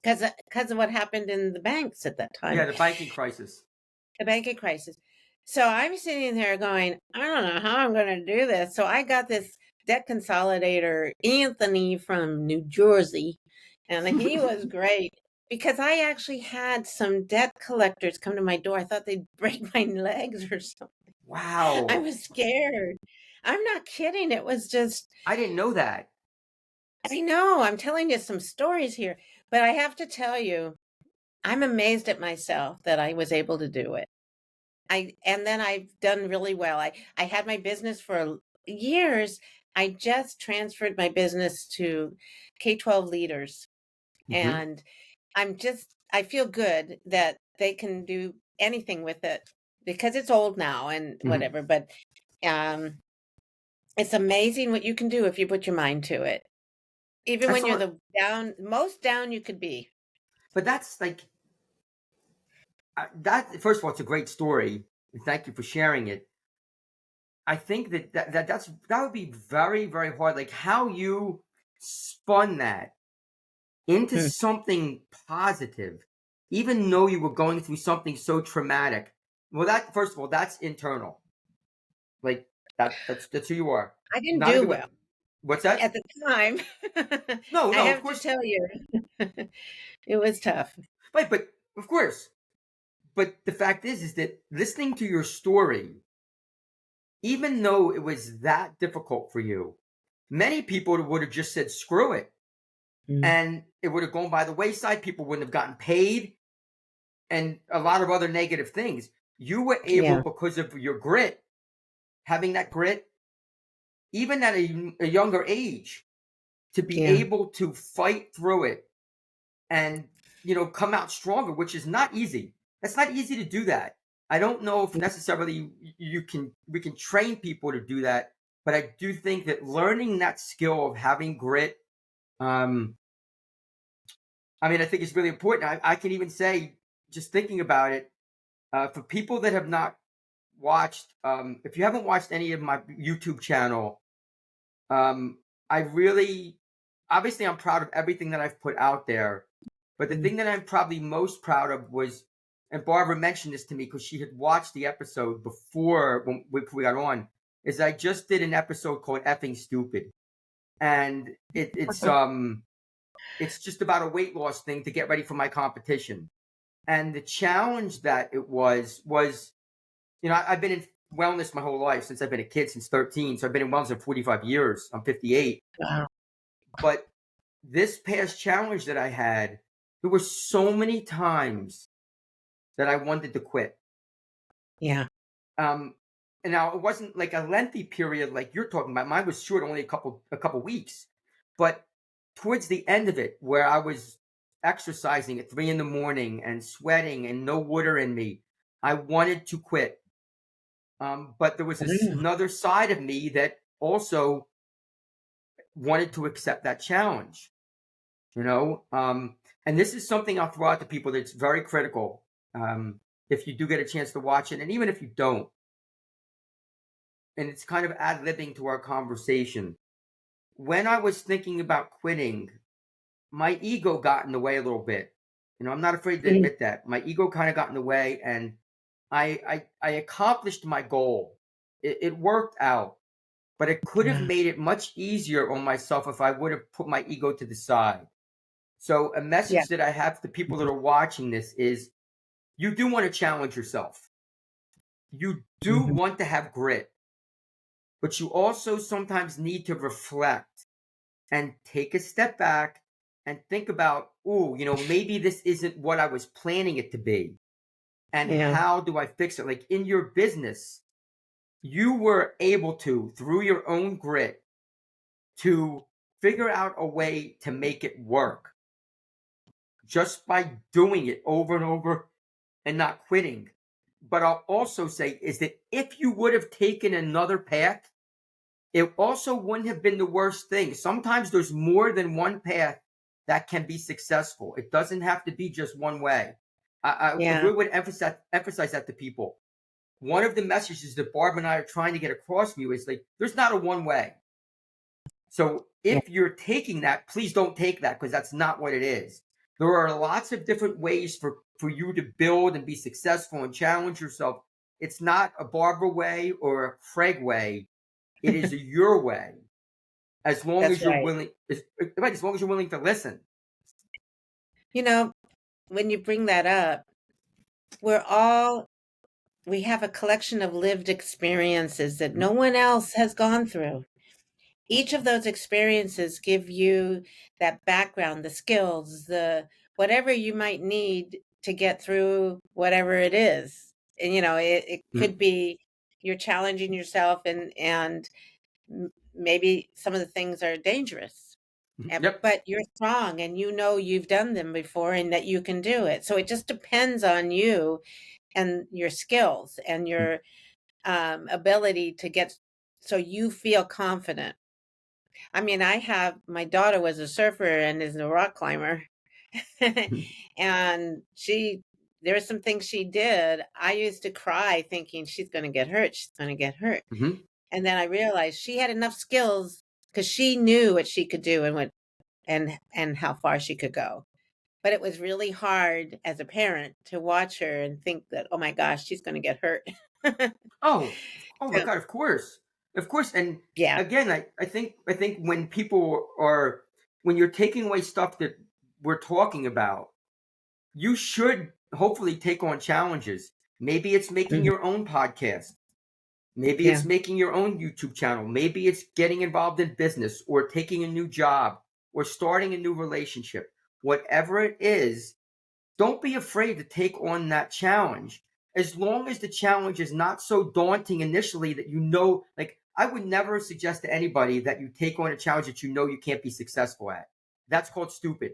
because of what happened in the banks at that time, Yeah, the banking crisis. the banking crisis. So I'm sitting there going, I don't know how I'm going to do this. So I got this debt consolidator, Anthony from New Jersey, and he was great because I actually had some debt collectors come to my door. I thought they'd break my legs or something. I Wow. was scared. I'm not kidding. It was just, I didn't know that. I know, I'm telling you some stories here, but I have to tell you, I'm amazed at myself that I was able to do it. And then I've done really well. I had my business for years. I just transferred my business to K-12 leaders, Hmm. and I feel good that they can do anything with it because it's old now and Hmm. whatever, but um it's amazing what you can do if you put your mind to it. Even That's when you're all. the most down you could be. But that's like that. First of all, it's a great story. And thank you for sharing it. I think that would be very very hard. Like how you spun that into Hmm. something positive, even though you were going through something so traumatic. Well, that first of all, that's internal. Like that's who you are. I didn't Not do everybody. well What's that? at the time. No, I no, of have to course. tell you, it was tough. Right, but of course. But the fact is that listening to your story, even though it was that difficult for you, many people would have just said, screw it. Mm. And it would have gone by the wayside. People wouldn't have gotten paid and a lot of other negative things. You were able, Yeah, because of your grit, having that grit, even at a younger age, to be yeah, able to fight through it and come out stronger, which is not easy. That's not easy to do that. I don't know if necessarily we can train people to do that, but I do think that learning that skill of having grit, um I mean, I think it's really important. I can even say, just thinking about it, for people that have not watched, if you haven't watched any of my YouTube channel, um I really, obviously I'm proud of everything that I've put out there. But the mm, thing that I'm probably most proud of was, and Barbara mentioned this to me because she had watched the episode before we got on, is I just did an episode called "Effing Stupid," and it's just about a weight loss thing to get ready for my competition. And the challenge that it was, I've been in wellness my whole life since I've been a kid, since 13. So I've been in wellness for 45 years. I'm 58. wow, But this past challenge that I had, there were so many times that I wanted to quit. yeah, Um, and now it wasn't like a lengthy period like you're talking about. Mine was short, only a couple weeks. But towards the end of it, where I was exercising at 3 in the morning and sweating and no water in me, I wanted to quit. But there was mm, another side of me that also wanted to accept that challenge. you know and this is something I'll throw out to people that's very critical. If you do get a chance to watch it, and even if you don't, and it's kind of ad-libbing to our conversation, when I was thinking about quitting, my ego got in the way a little bit. I'm not afraid to mm, admit that my ego kind of got in the way, and I accomplished my goal. It worked out, but it could have yeah, made it much easier on myself if I would have put my ego to the side. So a yeah, message that I have to people that are watching this is, you do want to challenge yourself. You do mhm, want to have grit, but you also sometimes need to reflect and take a step back and think about, oh, maybe this isn't what I was planning it to be. And yeah, how do I fix it? Like in your business, you were able to, through your own grit, to figure out a way to make it work just by doing it over and over and not quitting. But I'll also say is that if you would have taken another path, it also wouldn't have been the worst thing. Sometimes there's more than one path that can be successful. It doesn't have to be just one way. I yeah, really would emphasize that to people. One of the messages that Barb and I are trying to get across to you is like, there's not a one way. So Yeah. if you're taking that, please don't take that, because that's not what it is. There are lots of different ways for you to build and be successful and challenge yourself. It's not a Barbara way or a Craig way. It is your way, as long That's as you're right. willing. Right, as long as you're willing to listen. You know, when you bring that up, we're all we have a collection of lived experiences that no one else has gone through. Each of those experiences give you that background, the skills, the whatever you might need to get through whatever it is. And it Mhm. could be you're challenging yourself and maybe some of the things are dangerous. Yep. But you're strong and you've done them before and that you can do it. So it just depends on you and your skills and your ability to get so you feel confident. I mean, my daughter was a surfer and is a rock climber. And there were some things she did. I used to cry thinking she's going to get hurt. She's going to get hurt. Mhm. And then I realized she had enough skills because she knew what she could do and and how far she could go. But it was really hard as a parent to watch her and think that, oh my gosh, she's going to get hurt. Oh, oh my So, God! Of course. And yeah. again, I think when people are when you're taking away stuff that we're talking about, you should hopefully take on challenges. Maybe it's making Mhm. your own podcast. Maybe Yeah. it's making your own YouTube channel. Maybe it's getting involved in business or taking a new job or starting a new relationship. Whatever it is, don't be afraid to take on that challenge. As long as the challenge is not so daunting initially that like I would never suggest to anybody that you take on a challenge that you know you can't be successful at. That's called stupid.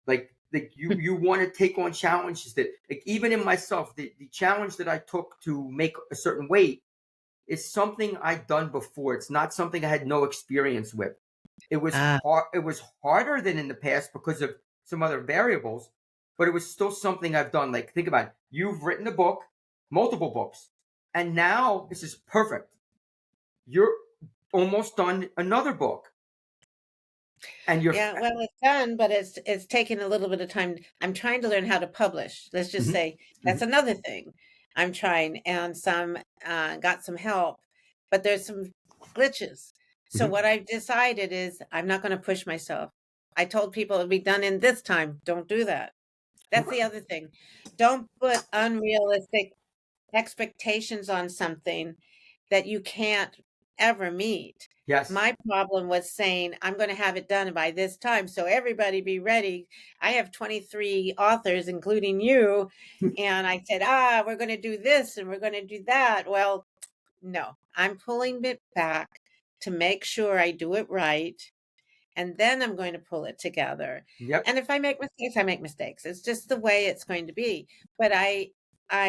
Like you want to take on challenges that, like, even in myself, the challenge that I took to make a certain weight is something I'd done before. It's not something I had no experience with. It was Ah, hard. It was harder than in the past because of some other variables, but it was still something I've done. Like, think about it. You've written a book, multiple books, and now this is perfect. You're almost done another book, and you're. yeah. Well, it's done, but it's taken a little bit of time. I'm trying to learn how to publish. Let's just Mhm, say that's mhm, another thing I'm trying, and got some help, but there's some glitches. So mhm. what I've decided is I'm not going to push myself. I told people it'll be done in this time. Don't do that. That's the other thing. Don't put unrealistic expectations on something that you can't ever meet. Yes. My problem was saying, I'm going to have it done by this time. So everybody be ready. I have 23 authors, including you. And I said, we're going to do this and we're going to do that. Well, no, I'm pulling it back to make sure I do it right, and then I'm going to pull it together. Yep. And if I make mistakes, I make mistakes. It's just the way it's going to be. But I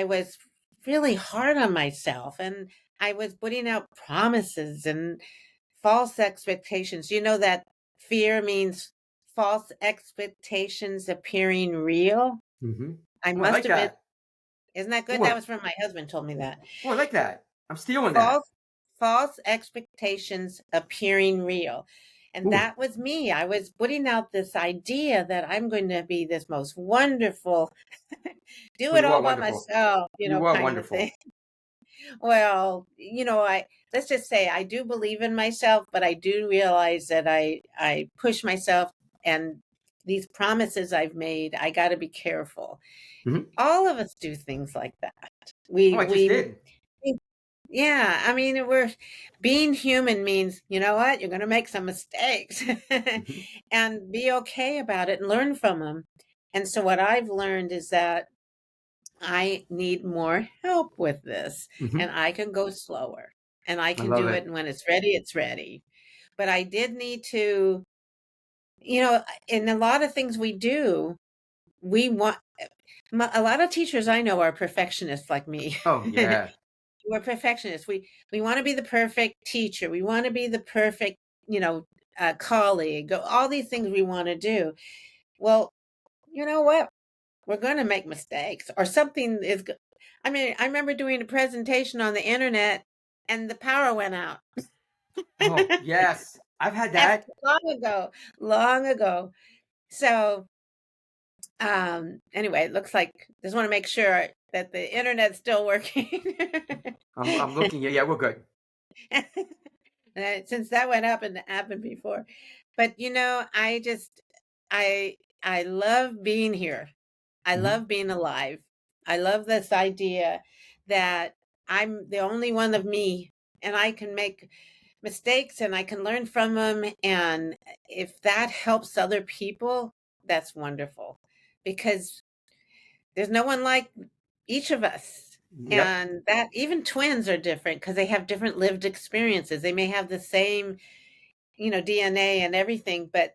was really hard on myself, and I was putting out promises and false expectations. You know that fear means false expectations appearing real. Hmm. I Oh, I must like have been, that. isn't that good? That Oh, was from my husband told me that. oh, I like that. I'm stealing that. False false expectations appearing real. And Ooh. that was me. I was putting out this idea that I'm going to be this most wonderful, do Oh, it you all are by wonderful. myself, You are kind of thing. wonderful. Well, I let's just say I do believe in myself, but I do realize that I push myself, and these promises I've made, I got to be careful. Hmm. All of us do things like that. Oh, We I just we did. Yeah, I mean, we're being human means, you know what? You're going to make some mistakes Hmm. and be okay about it and learn from them. And so what I've learned is that I need more help with this, Hmm. and I can go slower, and I I can love do it, it. and when it's ready, it's ready. But I did need to, you know, in a lot of things we do, we want a lot of teachers I know are perfectionists like me. Oh yeah. We're perfectionists. We want to be the perfect teacher. We want to be the perfect, colleague. All these things we want to do. Well, you know what? We're going to make mistakes, or something is. I mean, I remember doing a presentation on the internet, and the power went out. Oh yes. I've had that. Long ago. So, anyway, it looks like just want to make sure that the internet's still working. I'm looking. Yeah, we're good. Since that went up and happened before. But I love being here. I Hmm. love being alive. I love this idea that I'm the only one of me and I can make mistakes and I can learn from them. And if that helps other people, that's wonderful because there's no one like each of us. Yep. And that even twins are different because they have different lived experiences. They may have the same, DNA and everything, but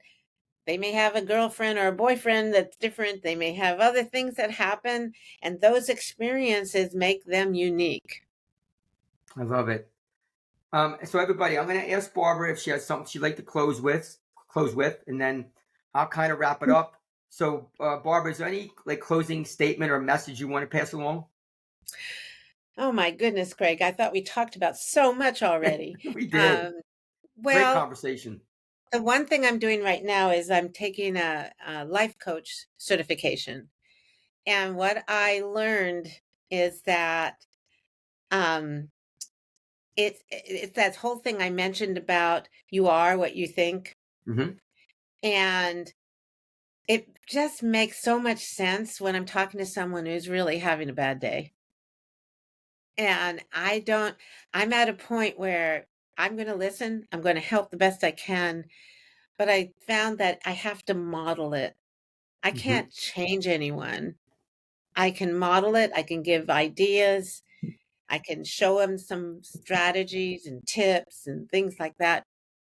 they may have a girlfriend or a boyfriend that's different. They may have other things that happen, and those experiences make them unique. I love it. So everybody, I'm going to ask Barbara if she has something she'd like to close with, and then I'll kind of wrap it up. So, Barbara, is there any like closing statement or message you want to pass along? Oh my goodness, Craig, I thought we talked about so much already. We did. Um, Great well, conversation. the one thing I'm doing right now is I'm taking a life coach certification. And what I learned is that um, it's that whole thing I mentioned about you are what you think. Hmm. And it just makes so much sense when I'm talking to someone who's really having a bad day. And I'm at a point where I'm going to listen, I'm going to help the best I can, but I found that I have to model it. I Hmm. can't change anyone. I can model it, I can give ideas, I can show them some strategies and tips and things like that.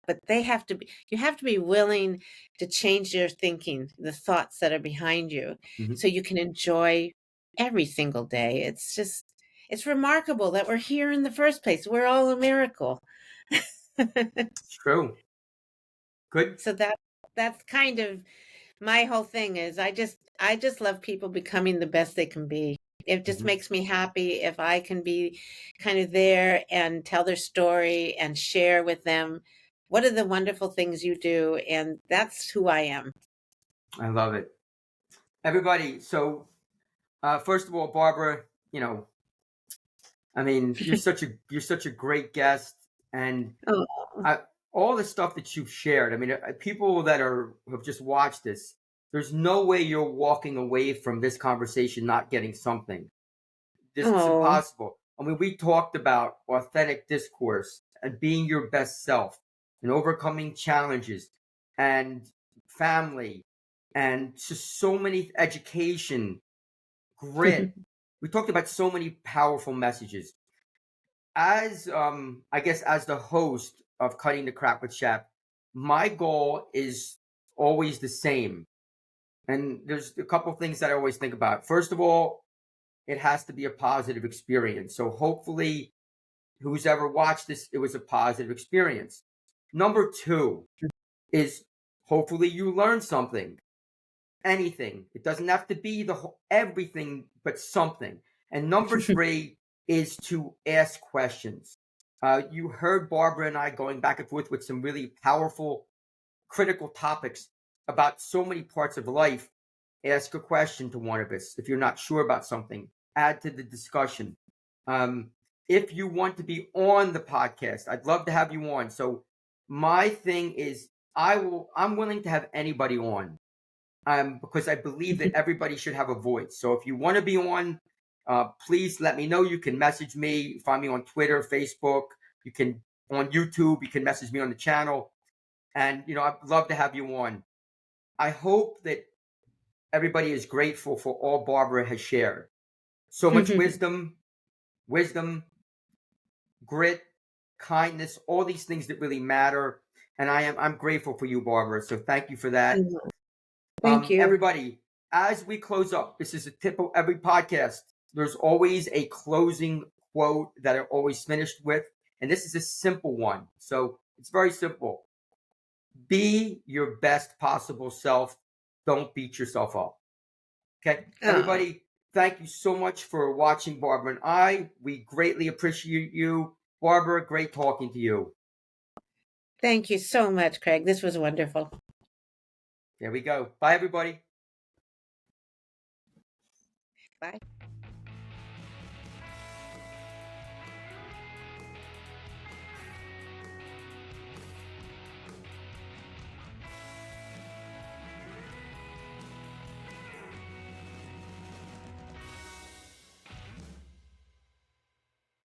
But you have to be willing to change your thinking, the thoughts that are behind you, Hmm. so you can enjoy every single day. It's remarkable that we're here in the first place. We're all a miracle. It's true. Good. So that's kind of my whole thing is I just love people becoming the best they can be. It just Hmm. makes me happy if I can be kind of there and tell their story and share with them what are the wonderful things you do, and that's who I am. I love it. Everybody. So, first of all, Barbara, you know, I mean, you're such a great guest, and Oh, I, all the stuff that you've shared. I mean, people that have just watched this, there's no way you're walking away from this conversation not getting something. This is oh, impossible. I mean, we talked about authentic discourse and being your best self and overcoming challenges and family and just so many education, grit. We talked about so many powerful messages. As I guess as the host of Cutting the Crap with Shap, my goal is always the same. And there's a couple things that I always think about. First of all, it has to be a positive experience. So hopefully, who's ever watched this, it was a positive experience. Number two is hopefully you learn something, anything. It doesn't have to be the whole, everything, but something. And number three is to ask questions. You heard Barbara and I going back and forth with some really powerful, critical topics about so many parts of life. Ask a question to one of us. If you're not sure about something, add to the discussion. Um, if you want to be on the podcast, I'd love to have you on. So my thing is I'm willing to have anybody on, because I believe that everybody should have a voice. So if you want to be on, please let me know. You can message me, find me on Twitter, Facebook. You can on YouTube. You can message me on the channel, and I'd love to have you on. I hope that everybody is grateful for all Barbara has shared. So much wisdom, grit, kindness, all these things that really matter. And I'm grateful for you, Barbara. So thank you for that. thank you. Everybody, as we close up, this is a tip of every podcast. There's always a closing quote that are always finished with, and this is a simple one. So it's very simple. Be your best possible self. Don't beat yourself up. Okay, Oh. everybody, thank you so much for watching Barbara and I. We greatly appreciate you. Barbara, great talking to you. Thank you so much, Craig. This was wonderful. There we go. Bye, everybody. Bye.